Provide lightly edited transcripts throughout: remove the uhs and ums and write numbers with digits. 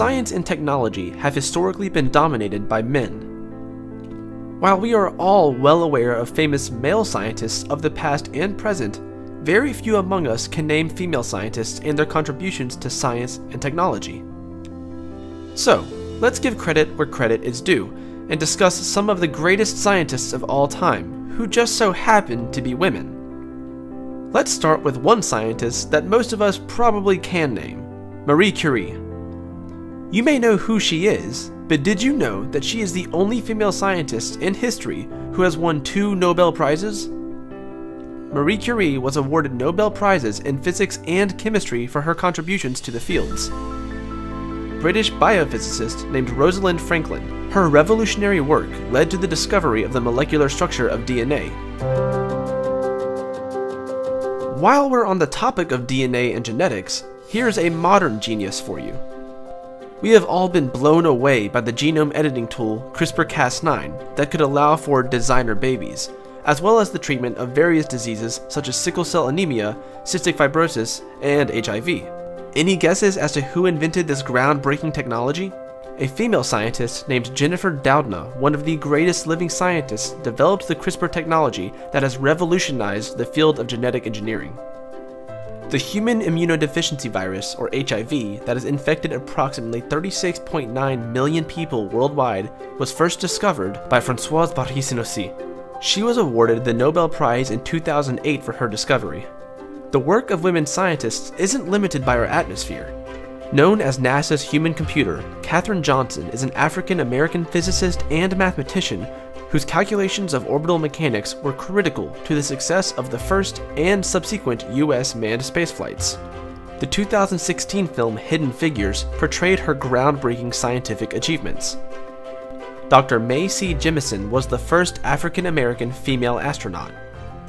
science and technology have historically been dominated by men. While we are all well aware of famous male scientists of the past and present, very few among us can name female scientists and their contributions to science and technology. So, let's give credit where credit is due, and discuss some of the greatest scientists of all time, who just so happen to be women. Let's start with one scientist that most of us probably can name, Marie Curie. You may know who she is, but did you know that she is the only female scientist in history who has won 2 Nobel Prizes? Marie Curie was awarded Nobel Prizes in physics and chemistry for her contributions to the fields. British biophysicist named Rosalind Franklin. Her revolutionary work led to the discovery of the molecular structure of DNA. While we're on the topic of DNA and genetics, here's a modern genius for you. We have all been blown away by the genome editing tool CRISPR-Cas9 that could allow for designer babies, as well as the treatment of various diseases such as sickle cell anemia, cystic fibrosis, and HIV. Any guesses as to who invented this groundbreaking technology? A female scientist named Jennifer Doudna, one of the greatest living scientists, developed the CRISPR technology that has revolutionized the field of genetic engineering. The human immunodeficiency virus, or HIV, that has infected approximately 36.9 million people worldwide was first discovered by Françoise Barré-Sinoussi. She was awarded the Nobel Prize in 2008 for her discovery. The work of women scientists isn't limited by our atmosphere. Known as NASA's human computer, Katherine Johnson is an African-American physicist and mathematician whose calculations of orbital mechanics were critical to the success of the first and subsequent U.S. manned spaceflights. The 2016 film Hidden Figures portrayed her groundbreaking scientific achievements. Dr. Mae C. Jemison was the first African-American female astronaut.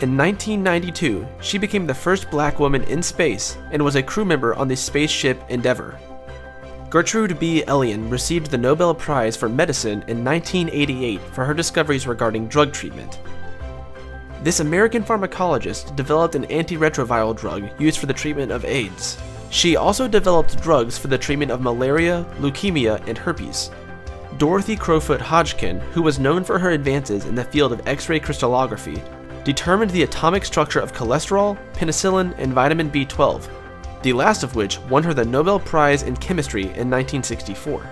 In 1992, she became the first black woman in space and was a crew member on the spaceship Endeavour. Gertrude B. Elion received the Nobel Prize for Medicine in 1988 for her discoveries regarding drug treatment. This American pharmacologist developed an antiretroviral drug used for the treatment of AIDS. She also developed drugs for the treatment of malaria, leukemia, and herpes. Dorothy Crowfoot Hodgkin, who was known for her advances in the field of X-ray crystallography, determined the atomic structure of cholesterol, penicillin, and vitamin B12, the last of which won her the Nobel Prize in Chemistry in 1964.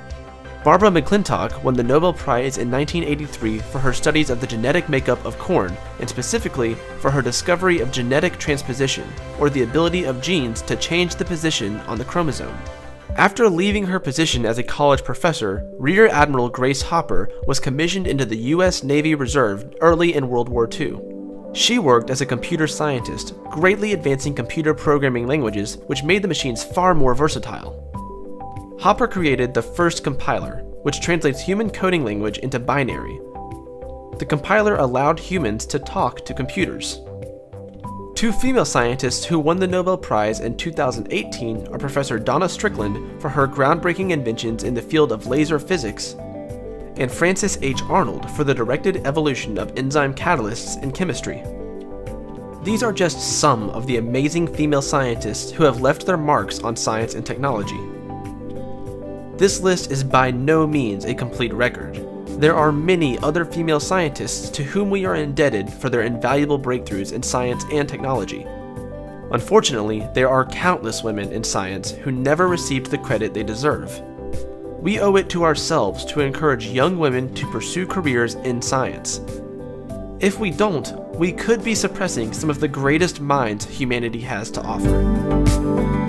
Barbara McClintock won the Nobel Prize in 1983 for her studies of the genetic makeup of corn, and specifically for her discovery of genetic transposition, or the ability of genes to change the position on the chromosome. After leaving her position as a college professor, Rear Admiral Grace Hopper was commissioned into the U.S. Navy Reserve early in World War II. She worked as a computer scientist, greatly advancing computer programming languages, which made the machines far more versatile. Hopper created the first compiler, which translates human coding language into binary. The compiler allowed humans to talk to computers. 2 female scientists who won the Nobel Prize in 2018 are Professor Donna Strickland for her groundbreaking inventions in the field of laser physics, and Frances H. Arnold for the directed evolution of enzyme catalysts in chemistry. These are just some of the amazing female scientists who have left their marks on science and technology. This list is by no means a complete record. There are many other female scientists to whom we are indebted for their invaluable breakthroughs in science and technology. Unfortunately, there are countless women in science who never received the credit they deserve. We owe it to ourselves to encourage young women to pursue careers in science. If we don't, we could be suppressing some of the greatest minds humanity has to offer.